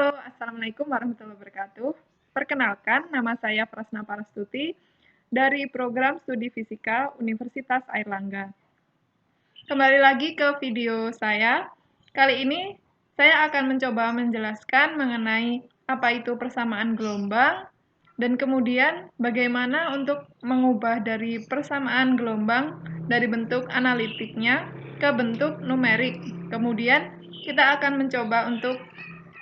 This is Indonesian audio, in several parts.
Halo, Assalamualaikum warahmatullahi wabarakatuh. Perkenalkan, nama saya Prasna Parastuti dari Program Studi Fisika Universitas Airlangga. Kembali lagi ke video saya. Kali ini saya akan mencoba menjelaskan mengenai apa itu persamaan gelombang dan kemudian bagaimana untuk mengubah dari persamaan gelombang dari bentuk analitiknya ke bentuk numerik. Kemudian kita akan mencoba untuk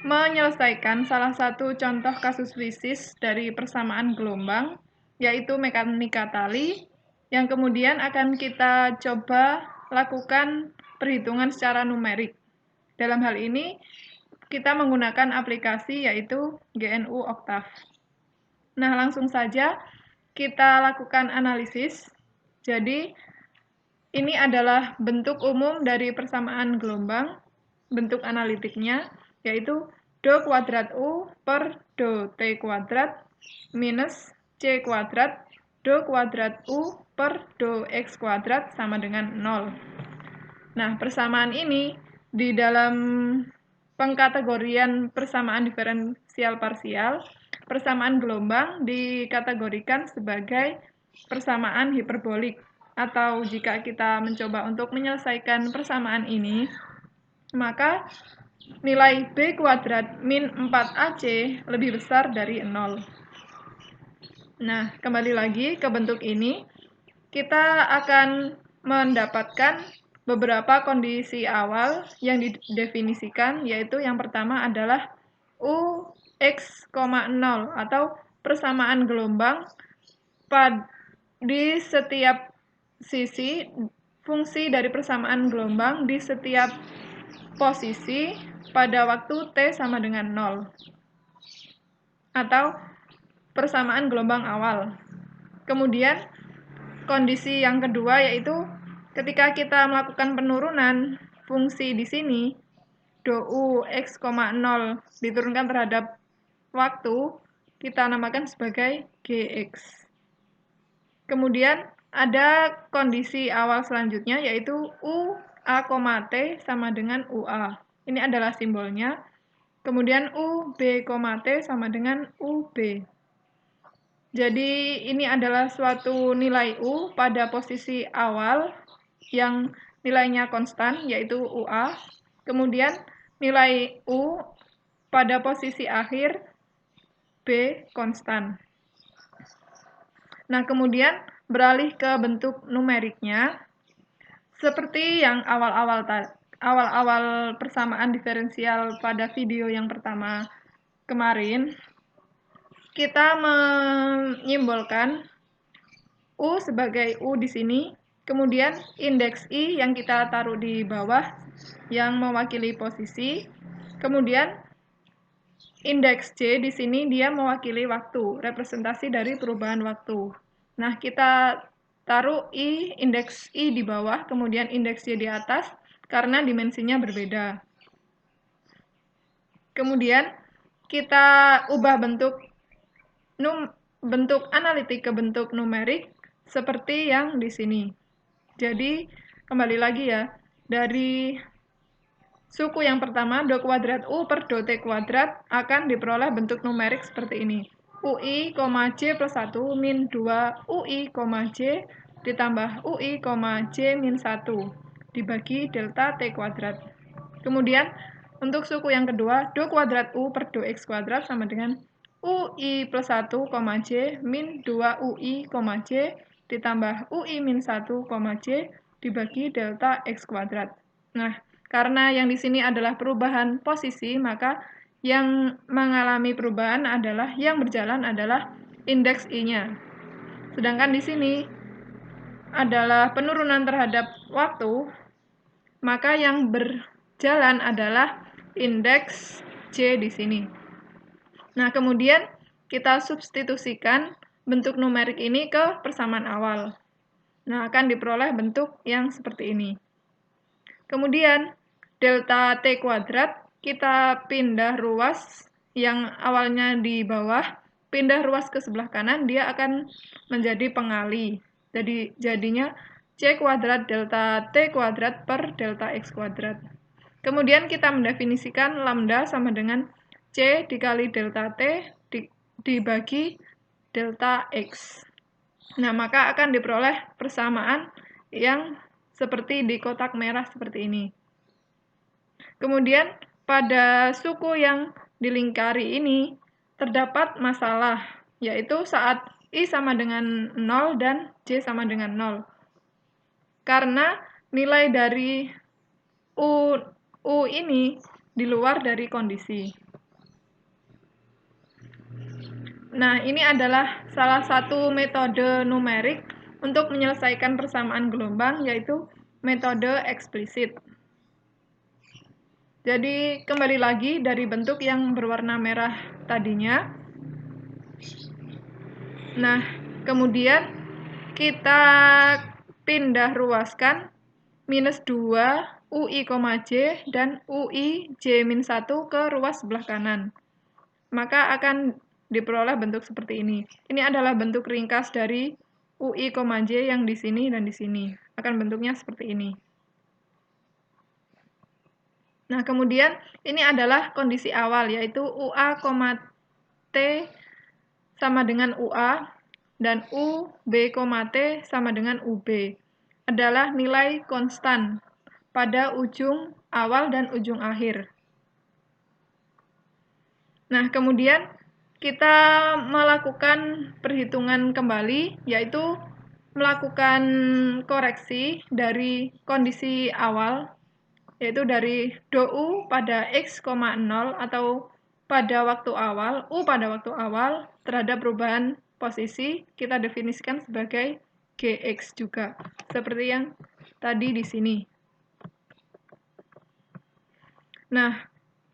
menyelesaikan salah satu contoh kasus fisis dari persamaan gelombang, yaitu mekanika tali, yang kemudian akan kita coba lakukan perhitungan secara numerik. Dalam hal ini, kita menggunakan aplikasi yaitu GNU Octave. Nah, langsung saja kita lakukan analisis. Jadi, ini adalah bentuk umum dari persamaan gelombang, bentuk analitiknya, yaitu do kuadrat U per do T kuadrat minus C kuadrat do kuadrat U per do X kuadrat sama dengan 0. Nah, persamaan ini di dalam pengkategorian persamaan diferensial parsial, persamaan gelombang dikategorikan sebagai persamaan hiperbolik. Atau jika kita mencoba untuk menyelesaikan persamaan ini, maka nilai B kuadrat min 4AC lebih besar dari 0. Nah, kembali lagi ke bentuk ini, kita akan mendapatkan beberapa kondisi awal yang didefinisikan, yaitu yang pertama adalah UX, 0 atau persamaan gelombang di setiap sisi, fungsi dari persamaan gelombang di setiap posisi pada waktu T sama dengan 0, atau persamaan gelombang awal. Kemudian, kondisi yang kedua yaitu ketika kita melakukan penurunan fungsi di sini, do U X, 0 diturunkan terhadap waktu, kita namakan sebagai GX. Kemudian, ada kondisi awal selanjutnya yaitu U A, T sama dengan UA. Ini adalah simbolnya. Kemudian U B, T sama dengan UB. Jadi ini adalah suatu nilai U pada posisi awal yang nilainya konstan, yaitu UA. Kemudian nilai U pada posisi akhir B konstan. Nah, kemudian beralih ke bentuk numeriknya. Seperti yang awal-awal persamaan diferensial pada video yang pertama kemarin, kita menyimbolkan U sebagai U di sini, kemudian indeks I yang kita taruh di bawah yang mewakili posisi, kemudian indeks C di sini dia mewakili waktu, representasi dari perubahan waktu. Nah, kita taruh indeks I di bawah, kemudian indeks Y di atas, karena dimensinya berbeda. Kemudian, kita ubah bentuk analitik ke bentuk numerik, seperti yang di sini. Jadi, kembali lagi ya, dari suku yang pertama, do kuadrat U per do T kuadrat akan diperoleh bentuk numerik seperti ini. UI, J plus 1 min 2 UI, J ditambah UI, J min 1 dibagi delta T kuadrat. Kemudian, untuk suku yang kedua, do kuadrat U per do X kuadrat sama dengan UI plus 1, J min 2 UI, J ditambah UI min 1, J dibagi delta X kuadrat. Nah, karena yang di sini adalah perubahan posisi, maka yang mengalami perubahan adalah, yang berjalan adalah indeks I-nya. Sedangkan di sini adalah penurunan terhadap waktu, maka yang berjalan adalah indeks C di sini. Nah, kemudian kita substitusikan bentuk numerik ini ke persamaan awal. Nah, akan diperoleh bentuk yang seperti ini. Kemudian, delta T kuadrat, kita pindah ruas yang awalnya di bawah, pindah ruas ke sebelah kanan, dia akan menjadi pengali. Jadi, jadinya C kuadrat delta T kuadrat per delta X kuadrat. Kemudian kita mendefinisikan lambda sama dengan C dikali delta T dibagi delta X. Nah, maka akan diperoleh persamaan yang seperti di kotak merah seperti ini. Kemudian, pada suku yang dilingkari ini terdapat masalah, yaitu saat I sama dengan 0 dan J sama dengan 0. Karena nilai dari U ini di luar dari kondisi. Nah, ini adalah salah satu metode numerik untuk menyelesaikan persamaan gelombang, yaitu metode eksplisit. Jadi, kembali lagi dari bentuk yang berwarna merah tadinya. Nah, kemudian kita pindah ruaskan minus 2 UI, J dan UI J-1 ke ruas sebelah kanan. Maka akan diperoleh bentuk seperti ini. Ini adalah bentuk ringkas dari UI, J yang di sini dan di sini. Akan bentuknya seperti ini. Nah, kemudian ini adalah kondisi awal, yaitu UA, T sama dengan UA, dan UB, T sama dengan UB. Adalah nilai konstan pada ujung awal dan ujung akhir. Nah, kemudian kita melakukan perhitungan kembali, yaitu melakukan koreksi dari kondisi awal, yaitu dari DO pada X, 0 atau pada waktu awal, U pada waktu awal, terhadap perubahan posisi, kita definisikan sebagai GX juga, seperti yang tadi di sini. Nah,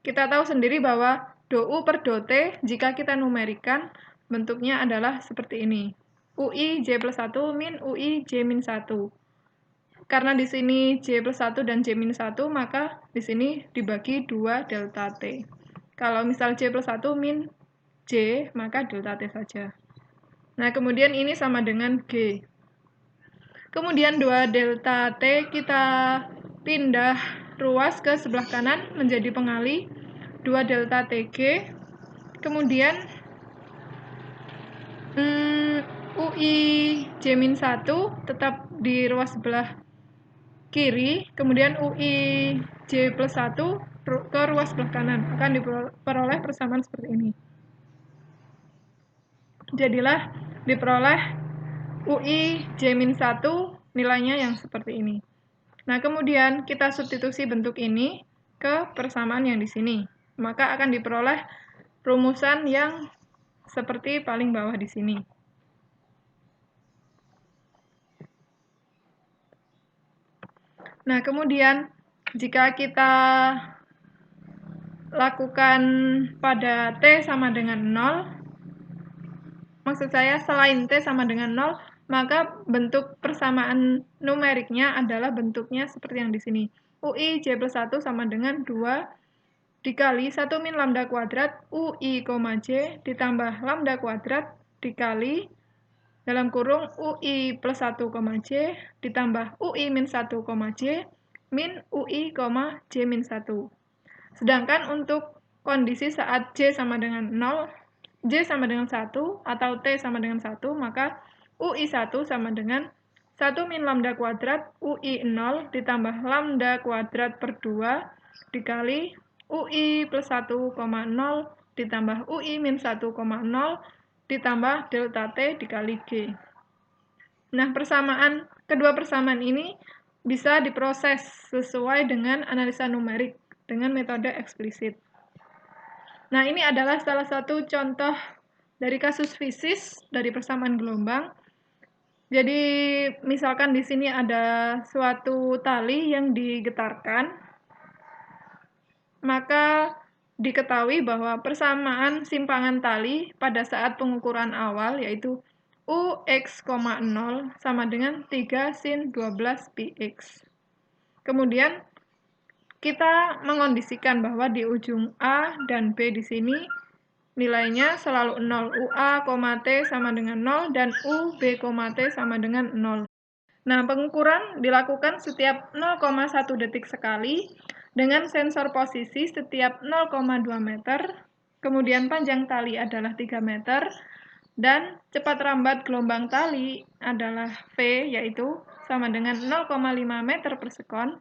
kita tahu sendiri bahwa DO per DOT, jika kita numerikan, bentuknya adalah seperti ini. UI J plus 1 min UI J min 1. Karena di sini J plus 1 dan J min 1, maka di sini dibagi 2 delta T. Kalau misal J plus 1 min J, maka delta T saja. Nah, kemudian ini sama dengan G. Kemudian 2 delta T kita pindah ruas ke sebelah kanan menjadi pengali 2 delta TG. Kemudian UI J-1 tetap di ruas sebelah kiri, kemudian UI J plus 1 ke ruas sebelah kanan. Akan diperoleh persamaan seperti ini. Jadilah diperoleh UI J-1 nilainya yang seperti ini. Nah, kemudian kita substitusi bentuk ini ke persamaan yang di sini. Maka akan diperoleh rumusan yang seperti paling bawah di sini. Nah, kemudian jika kita lakukan pada T sama dengan 0, maksud saya selain T sama dengan 0, maka bentuk persamaan numeriknya adalah bentuknya seperti yang di sini. UI J plus 1 sama dengan 2 dikali 1 min lambda kuadrat UI, J ditambah lambda kuadrat dikali dalam kurung UI plus 1, J ditambah UI min 1, J min UI, J min 1. Sedangkan untuk kondisi saat J sama dengan 0, J sama dengan 1 atau T sama dengan 1, maka UI 1 sama dengan 1 min lambda kuadrat UI 0 ditambah lambda kuadrat per 2 dikali UI plus 1, 0 ditambah UI min 1, 0 ditambah delta T dikali G. Nah, kedua persamaan ini bisa diproses sesuai dengan analisa numerik dengan metode eksplisit. Nah, ini adalah salah satu contoh dari kasus fisis dari persamaan gelombang. Jadi, misalkan di sini ada suatu tali yang digetarkan, maka diketahui bahwa persamaan simpangan tali pada saat pengukuran awal, yaitu UX, 0 sama dengan 3 sin 12 PX. Kemudian, kita mengondisikan bahwa di ujung A dan B di sini nilainya selalu 0. UA, T sama dengan 0 dan UB, T sama dengan 0. Nah, pengukuran dilakukan setiap 0,1 detik sekali dengan sensor posisi setiap 0,2 meter kemudian panjang tali adalah 3 meter, dan cepat rambat gelombang tali adalah V, yaitu sama dengan 0,5 meter per sekon,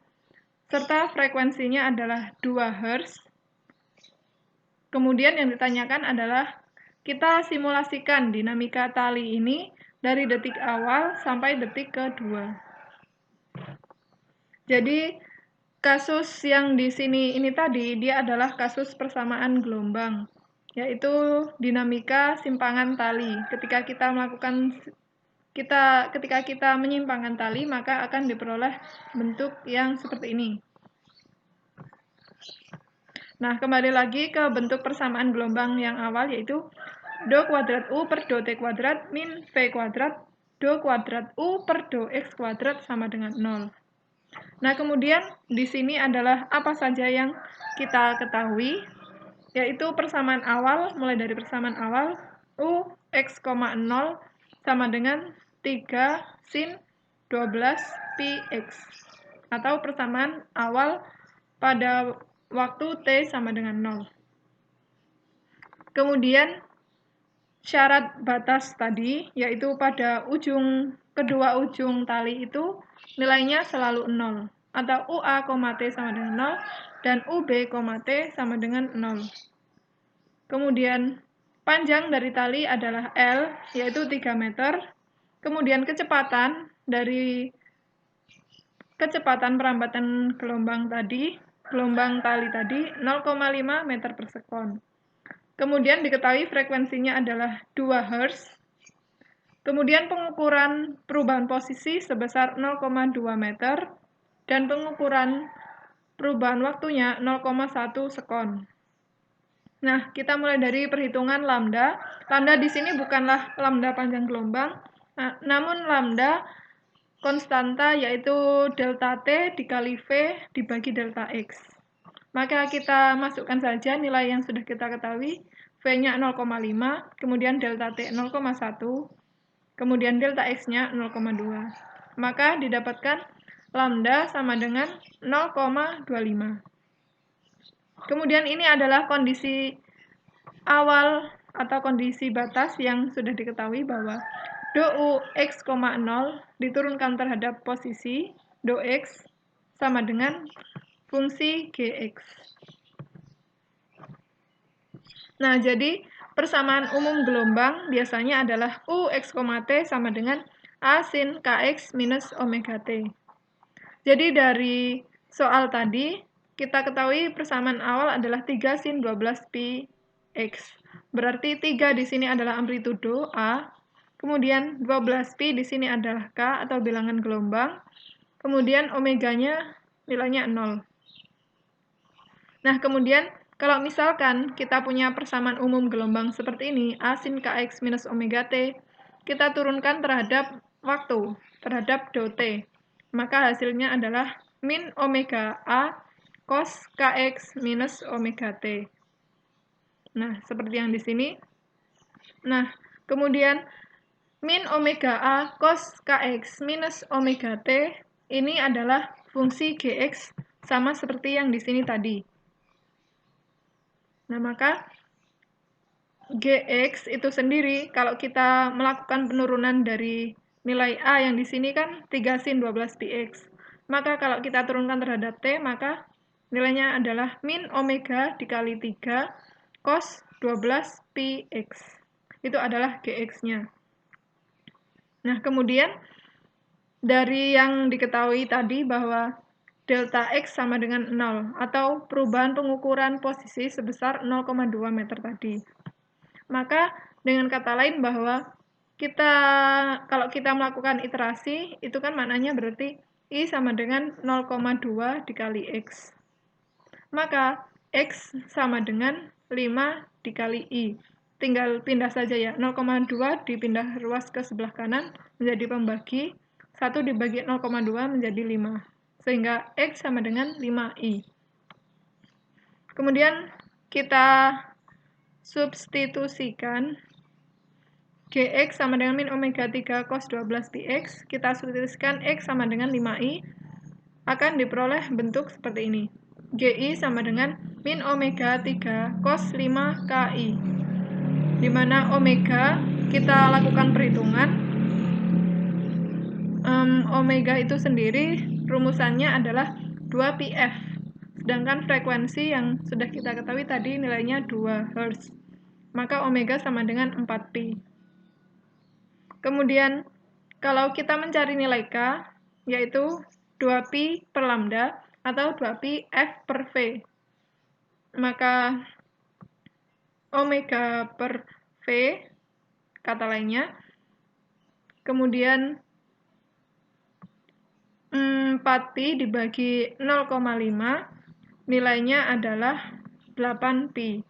serta frekuensinya adalah 2 Hz. Kemudian yang ditanyakan adalah kita simulasikan dinamika tali ini dari detik awal sampai detik kedua. Jadi kasus yang di sini ini tadi dia adalah kasus persamaan gelombang, yaitu dinamika simpangan tali. Ketika kita menyimpangkan tali, maka akan diperoleh bentuk yang seperti ini. Nah, kembali lagi ke bentuk persamaan gelombang yang awal, yaitu do kuadrat U per do T kuadrat min V kuadrat do kuadrat U per do X kuadrat sama dengan 0. Nah, kemudian di sini adalah apa saja yang kita ketahui, yaitu persamaan awal, mulai dari persamaan awal, U X, 0 sama dengan 3 sin 12 pi X, atau persamaan awal pada waktu T sama dengan 0. Kemudian syarat batas tadi, yaitu pada kedua ujung tali itu nilainya selalu 0, atau UA, T sama dengan 0, dan UB, T sama dengan 0. Kemudian panjang dari tali adalah L, yaitu 3 meter. Kemudian kecepatan perambatan gelombang tali tadi 0,5 meter per sekon. Kemudian diketahui frekuensinya adalah 2 Hz. Kemudian pengukuran perubahan posisi sebesar 0,2 meter dan pengukuran perubahan waktunya 0,1 sekon. Nah, kita mulai dari perhitungan lambda. Lambda di sini bukanlah lambda panjang gelombang, namun lambda konstanta, yaitu delta T dikali V dibagi delta X. Maka kita masukkan saja nilai yang sudah kita ketahui, V-nya 0,5, kemudian delta T 0,1, kemudian delta X-nya 0,2. Maka didapatkan lambda sama dengan 0,25. Kemudian ini adalah kondisi awal atau kondisi batas yang sudah diketahui bahwa do U X, 0 diturunkan terhadap posisi do X sama dengan fungsi Gx. Nah, jadi persamaan umum gelombang biasanya adalah U X, T sama dengan A sin Kx minus omega T. Jadi dari soal tadi, kita ketahui persamaan awal adalah 3 sin 12 pi X. Berarti 3 di sini adalah amplitudo A, kemudian 12 pi di sini adalah K atau bilangan gelombang, kemudian omeganya nilainya 0. Nah, kemudian kalau misalkan kita punya persamaan umum gelombang seperti ini, A sin Kx minus omega T, kita turunkan terhadap waktu, terhadap do T. Maka hasilnya adalah min omega A cos Kx minus omega T. Nah, seperti yang di sini. Nah, kemudian min omega A cos Kx minus omega T ini adalah fungsi Gx sama seperti yang di sini tadi. Nah, maka Gx itu sendiri, kalau kita melakukan penurunan dari nilai A yang di sini kan 3 sin 12 px. Maka kalau kita turunkan terhadap T, maka nilainya adalah min omega dikali 3 cos 12 px. Itu adalah Gx-nya. Nah, kemudian dari yang diketahui tadi bahwa delta X sama dengan 0, atau perubahan pengukuran posisi sebesar 0,2 meter tadi. Maka dengan kata lain bahwa kalau kita melakukan iterasi, itu kan maknanya berarti I sama dengan 0,2 dikali X. Maka X sama dengan 5 dikali I. Tinggal pindah saja ya, 0,2 dipindah ruas ke sebelah kanan menjadi pembagi, 1 dibagi 0,2 menjadi 5. Sehingga X sama dengan 5I. Kemudian kita substitusikan Gx sama dengan min omega 3 cos 12 px, kita substitusikan X sama dengan 5i, akan diperoleh bentuk seperti ini. GI sama dengan min omega 3 cos 5 KI, di mana omega kita lakukan perhitungan. Omega itu sendiri rumusannya adalah 2πf, sedangkan frekuensi yang sudah kita ketahui tadi nilainya 2 Hz, maka omega sama dengan 4π. Kemudian kalau kita mencari nilai K, yaitu 2π per lambda atau 2π F per V, maka omega per V, kata lainnya, kemudian 4π dibagi 0,5, nilainya adalah 8π.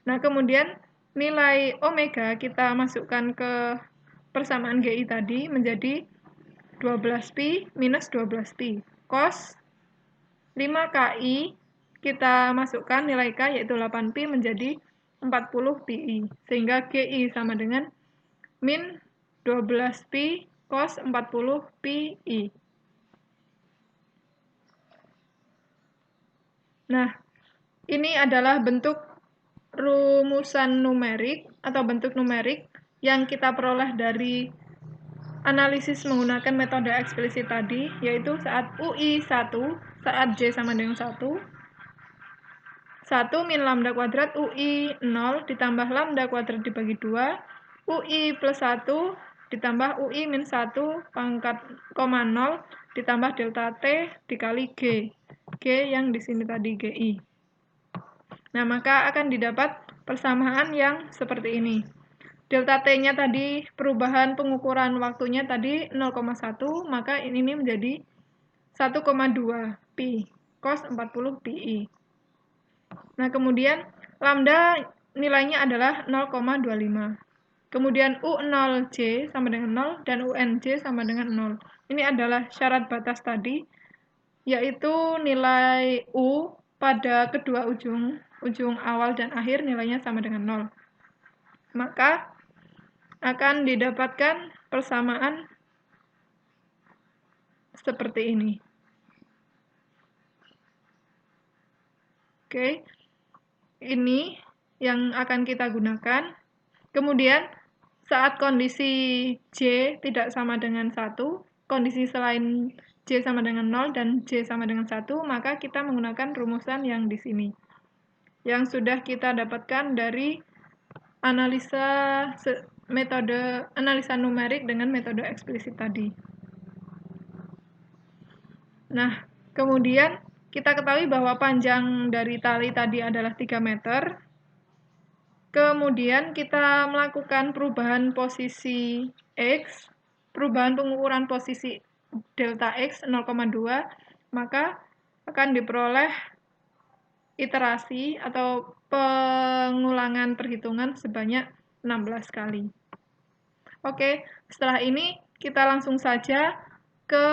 Nah, kemudian nilai omega kita masukkan ke persamaan GI tadi menjadi 12π minus 12π. Cos 5KI kita masukkan nilai K yaitu 8π menjadi 40πI. Sehingga GI sama dengan min 12π cos 40πI. Nah, ini adalah bentuk rumusan numerik atau bentuk numerik yang kita peroleh dari analisis menggunakan metode eksplisit tadi, yaitu saat UI 1, saat J sama dengan 1, 1 min lambda kuadrat UI 0 ditambah lambda kuadrat dibagi 2, UI plus 1 ditambah UI min 1 pangkat 0 ditambah delta T dikali G. G yang di sini tadi GI. Nah, maka akan didapat persamaan yang seperti ini. Delta T-nya tadi, perubahan pengukuran waktunya tadi 0,1, maka ini menjadi 1,2 pi cos 40 pi. Nah, kemudian lambda nilainya adalah 0,25. Kemudian U0J sama dengan 0 dan UNJ sama dengan 0. Ini adalah syarat batas tadi, yaitu nilai U pada kedua ujung awal dan akhir nilainya sama dengan 0. Maka akan didapatkan persamaan seperti ini. Oke, ini yang akan kita gunakan. Kemudian saat kondisi J tidak sama dengan 1, kondisi selain J sama dengan 0 dan J sama dengan 1, maka kita menggunakan rumusan yang di sini, yang sudah kita dapatkan dari metode analisa numerik dengan metode eksplisit tadi. Nah, kemudian kita ketahui bahwa panjang dari tali tadi adalah 3 meter. Kemudian kita melakukan perubahan posisi X, perubahan pengukuran posisi delta X 0,2, maka akan diperoleh iterasi atau pengulangan perhitungan sebanyak 16 kali. Oke, setelah ini kita langsung saja ke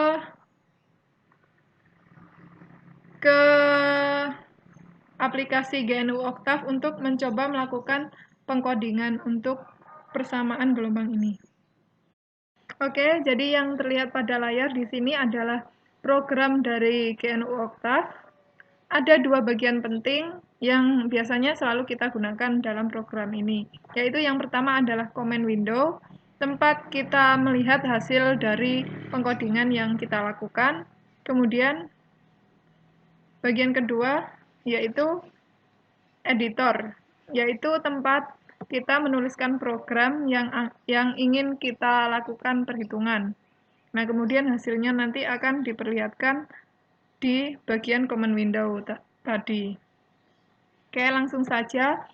aplikasi GNU Octave untuk mencoba melakukan pengkodingan untuk persamaan gelombang ini. Oke, jadi yang terlihat pada layar di sini adalah program dari GNU Octave. Ada dua bagian penting yang biasanya selalu kita gunakan dalam program ini, yaitu yang pertama adalah command window, tempat kita melihat hasil dari pengkodingan yang kita lakukan. Kemudian bagian kedua yaitu editor, yaitu tempat kita menuliskan program yang ingin kita lakukan perhitungan. Nah, kemudian hasilnya nanti akan diperlihatkan di bagian command window tadi. Oke, langsung saja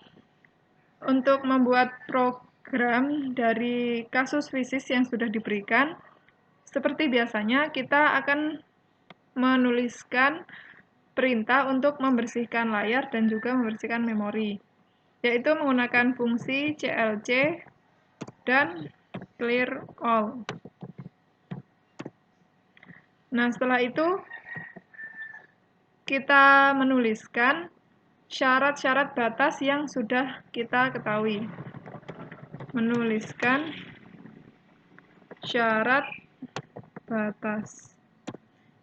untuk membuat program dari kasus fisis yang sudah diberikan. Seperti biasanya, kita akan menuliskan perintah untuk membersihkan layar dan juga membersihkan memori, yaitu menggunakan fungsi clc dan clear all. Nah, setelah itu kita menuliskan syarat-syarat batas yang sudah kita ketahui. Menuliskan syarat batas.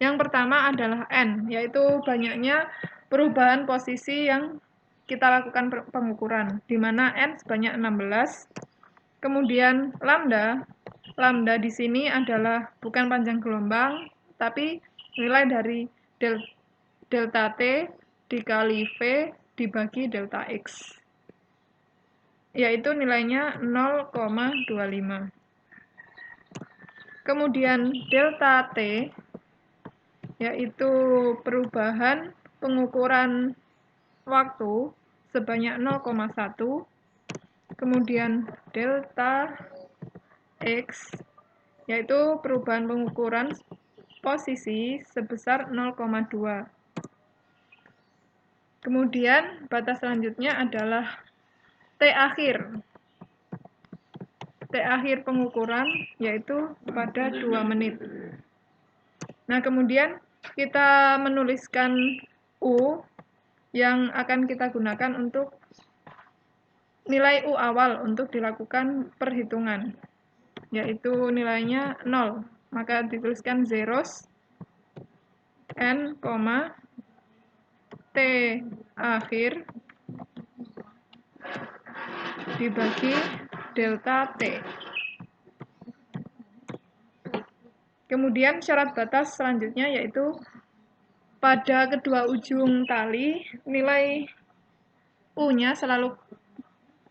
Yang pertama adalah N, yaitu banyaknya perubahan posisi yang kita lakukan pengukuran, di mana N sebanyak 16. Kemudian lambda di sini adalah bukan panjang gelombang, tapi nilai dari delta T dikali V dibagi delta X, yaitu nilainya 0,25. Kemudian delta T, yaitu perubahan pengukuran waktu sebanyak 0,1. Kemudian delta X, yaitu perubahan pengukuran posisi sebesar 0,2. Kemudian batas selanjutnya adalah T akhir. T akhir pengukuran yaitu pada 2 menit. Nah, kemudian kita menuliskan U yang akan kita gunakan untuk nilai U awal untuk dilakukan perhitungan, yaitu nilainya 0. Maka dituliskan zeros N, T akhir dibagi delta T. Kemudian syarat batas selanjutnya yaitu pada kedua ujung tali nilai U-nya selalu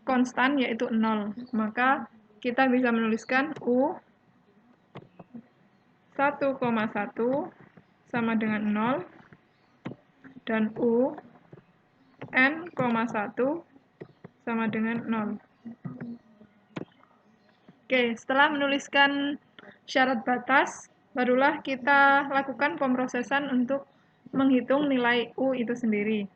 konstan yaitu 0. Maka kita bisa menuliskan U 1,1 sama dengan 0 dan U N,1 sama dengan 0. Oke, setelah menuliskan syarat batas, barulah kita lakukan pemrosesan untuk menghitung nilai U itu sendiri.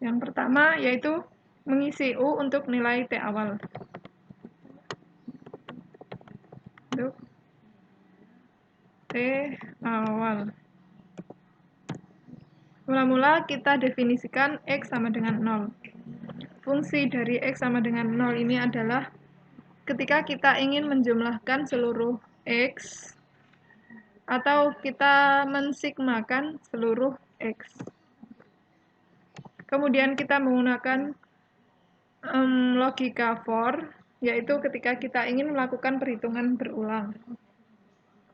Yang pertama yaitu mengisi U untuk nilai T awal. Untuk T awal. Mula-mula kita definisikan X sama dengan 0. Fungsi dari X sama dengan 0 ini adalah ketika kita ingin menjumlahkan seluruh X atau kita mensigmakan seluruh X. Kemudian kita menggunakan logika for, yaitu ketika kita ingin melakukan perhitungan berulang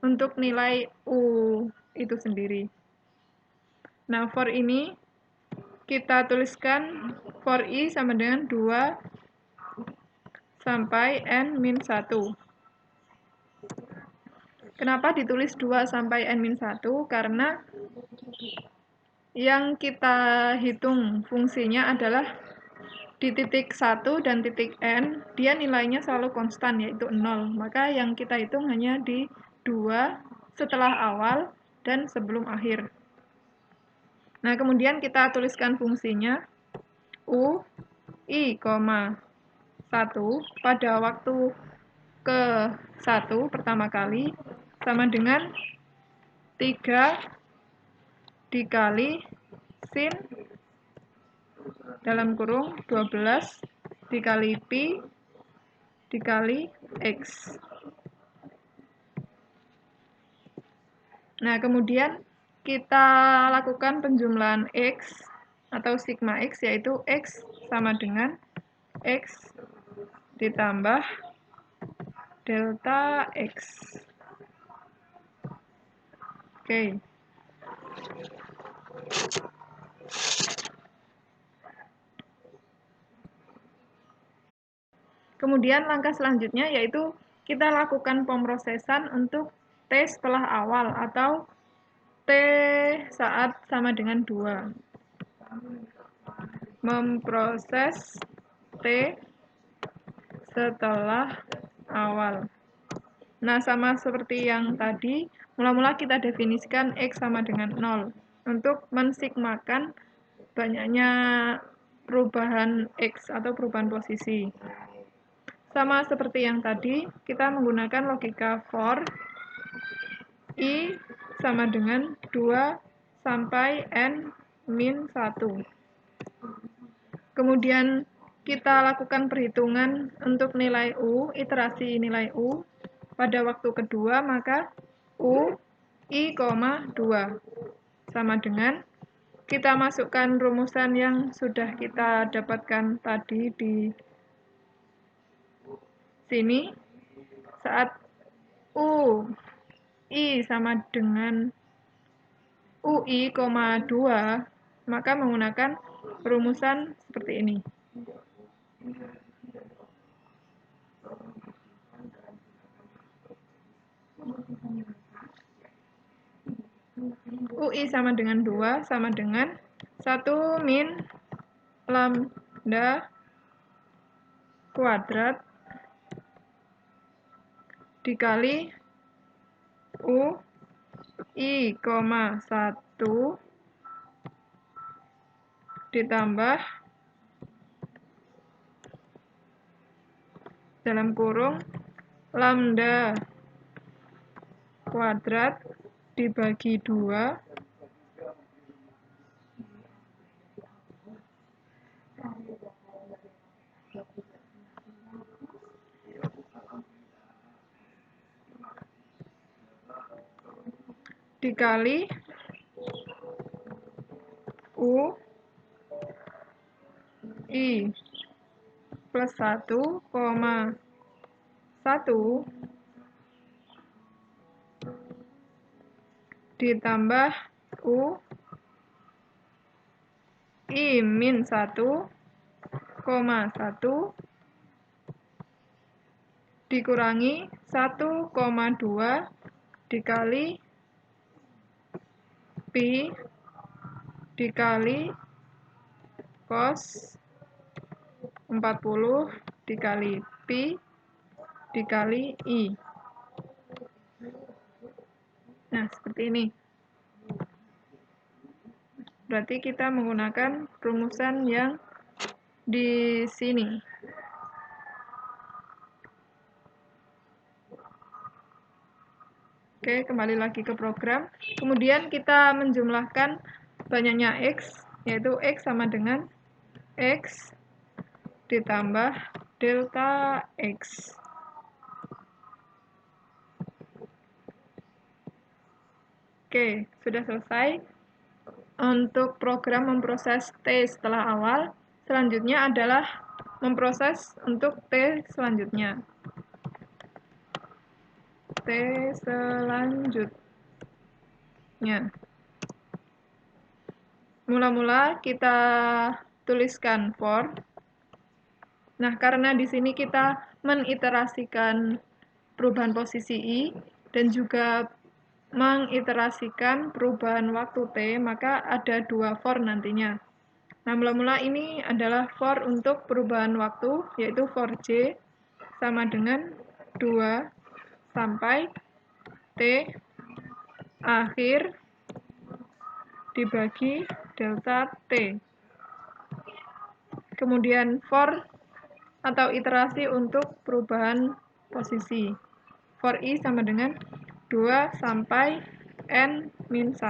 untuk nilai U itu sendiri. Nah, for ini kita tuliskan for I sama dengan 2 sampai N-1. Kenapa ditulis 2 sampai N-1? Karena yang kita hitung fungsinya adalah di titik 1 dan titik N, dia nilainya selalu konstan, yaitu 0. Maka yang kita hitung hanya di 2 setelah awal dan sebelum akhir. Nah, kemudian kita tuliskan fungsinya U I, 1 pada waktu ke-1 pertama kali sama dengan 3 dikali sin dalam kurung 12 dikali pi dikali X. Nah, kemudian kita lakukan penjumlahan X atau sigma X, yaitu X sama dengan X ditambah delta X. Oke. Kemudian langkah selanjutnya yaitu kita lakukan pemrosesan untuk T setelah awal atau T saat sama dengan 2. Memproses T setelah awal. Nah, sama seperti yang tadi, mula-mula kita definisikan X sama dengan 0 untuk mensigmakan banyaknya perubahan X atau perubahan posisi. Sama seperti yang tadi, kita menggunakan logika for I sama dengan 2 sampai N-1. Kemudian kita lakukan perhitungan untuk nilai U, iterasi nilai U pada waktu kedua, maka U I, 2 sama dengan kita masukkan rumusan yang sudah kita dapatkan tadi di sini. Saat UI sama dengan UI, 2, maka menggunakan rumusan seperti ini. UI sama dengan 2 sama dengan 1 min lambda kuadrat dikali UI, 1 ditambah dalam kurung lambda kuadrat dibagi 2 dikali UI plus 1, 1 ditambah UI min 1, 1 dikurangi 1,2 dikali Pi dikali cos 40 dikali Pi dikali I. Nah, seperti ini. Berarti kita menggunakan rumusan yang di sini. Oke, kembali lagi ke program. Kemudian kita menjumlahkan banyaknya X, yaitu X sama dengan X ditambah delta X. Oke, sudah selesai. Untuk program memproses T setelah awal, selanjutnya adalah memproses untuk T selanjutnya. T selanjutnya. Mula-mula kita tuliskan for. Nah, karena di sini kita mengiterasikan perubahan posisi I dan juga mengiterasikan perubahan waktu T, maka ada 2 for nantinya. Nah, mula-mula ini adalah for untuk perubahan waktu, yaitu for J sama dengan 2 sampai T akhir dibagi delta T. Kemudian for atau iterasi untuk perubahan posisi. For I sama dengan 2 sampai N-1.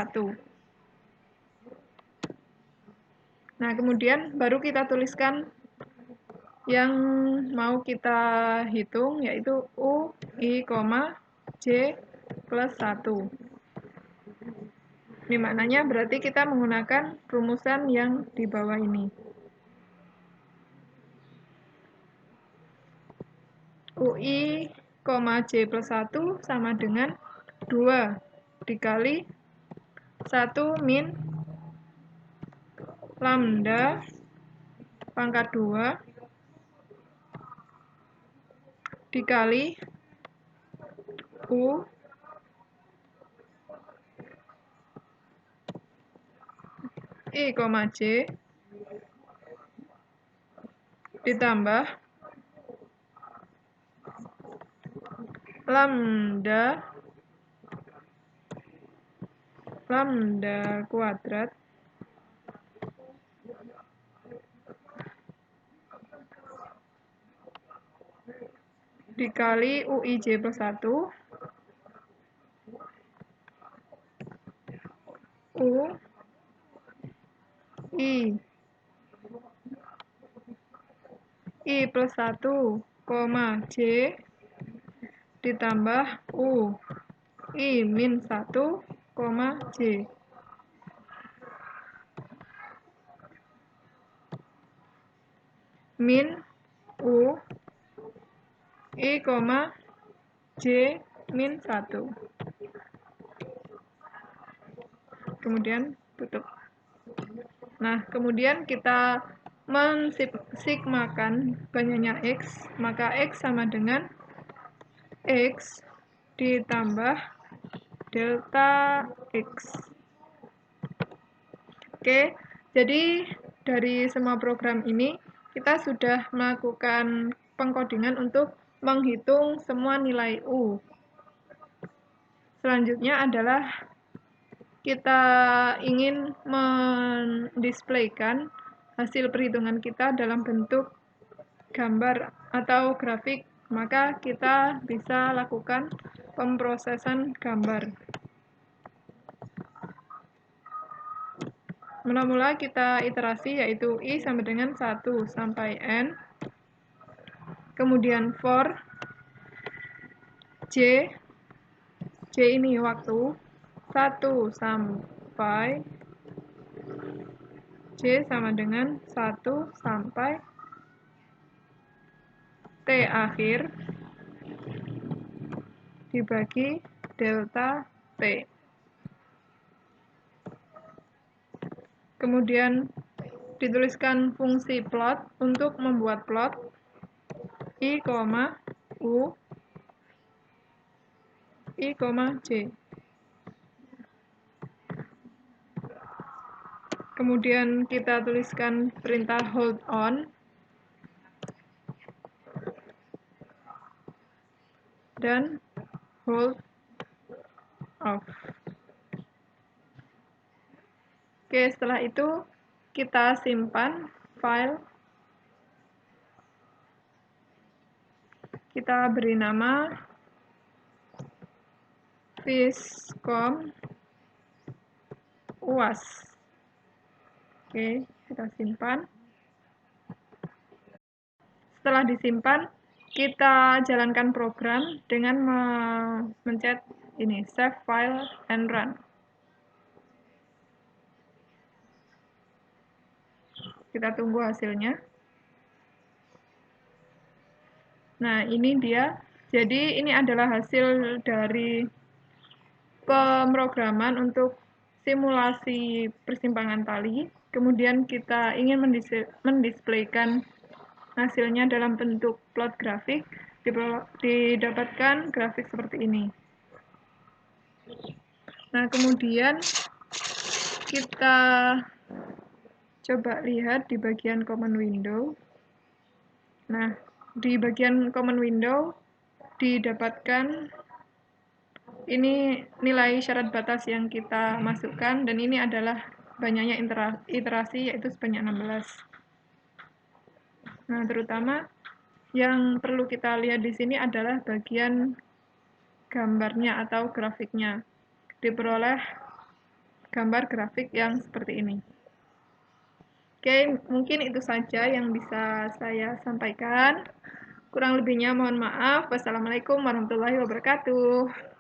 Nah, kemudian baru kita tuliskan yang mau kita hitung, yaitu UI, J plus 1. Ini maknanya berarti kita menggunakan rumusan yang di bawah ini. UI, J plus 1 sama dengan 2 dikali 1 min lambda pangkat 2 dikali UI, J ditambah lambda kuadrat dikali UI J plus 1 I plus 1, J ditambah UI min 1, J. min U I, J min 1. Kemudian tutup. Nah, kemudian kita mensigmakan banyaknya X, maka X sama dengan X ditambah delta X. Oke, jadi dari semua program ini kita sudah melakukan pengkodingan untuk menghitung semua nilai U. Selanjutnya adalah kita ingin mendisplaykan hasil perhitungan kita dalam bentuk gambar atau grafik, maka kita bisa lakukan pemrosesan gambar. Mula-mula kita iterasi, yaitu I sama dengan 1 sampai N, kemudian for J ini waktu, 1 sampai J sama dengan 1 sampai T akhir dibagi delta T. Kemudian dituliskan fungsi plot untuk membuat plot I, U, I, J. Kemudian kita tuliskan perintah hold on dan hold off. Oke, setelah itu kita simpan file. Kita beri nama viscom UAS. Oke, kita simpan. Setelah disimpan, kita jalankan program dengan mencet ini, save file and run. Kita tunggu hasilnya. Nah, ini dia. Jadi ini adalah hasil dari pemrograman untuk simulasi persimpangan tali. Kemudian kita ingin mendisplaykan hasilnya dalam bentuk plot grafik, didapatkan grafik seperti ini. Nah, kemudian kita coba lihat di bagian common window. Nah, di bagian common window didapatkan ini nilai syarat batas yang kita masukkan, dan ini adalah banyaknya iterasi, yaitu sebanyak 16. Nah, terutama yang perlu kita lihat di sini adalah bagian gambarnya atau grafiknya. Diperoleh gambar grafik yang seperti ini. Oke, mungkin itu saja yang bisa saya sampaikan. Kurang lebihnya mohon maaf. Wassalamualaikum warahmatullahi wabarakatuh.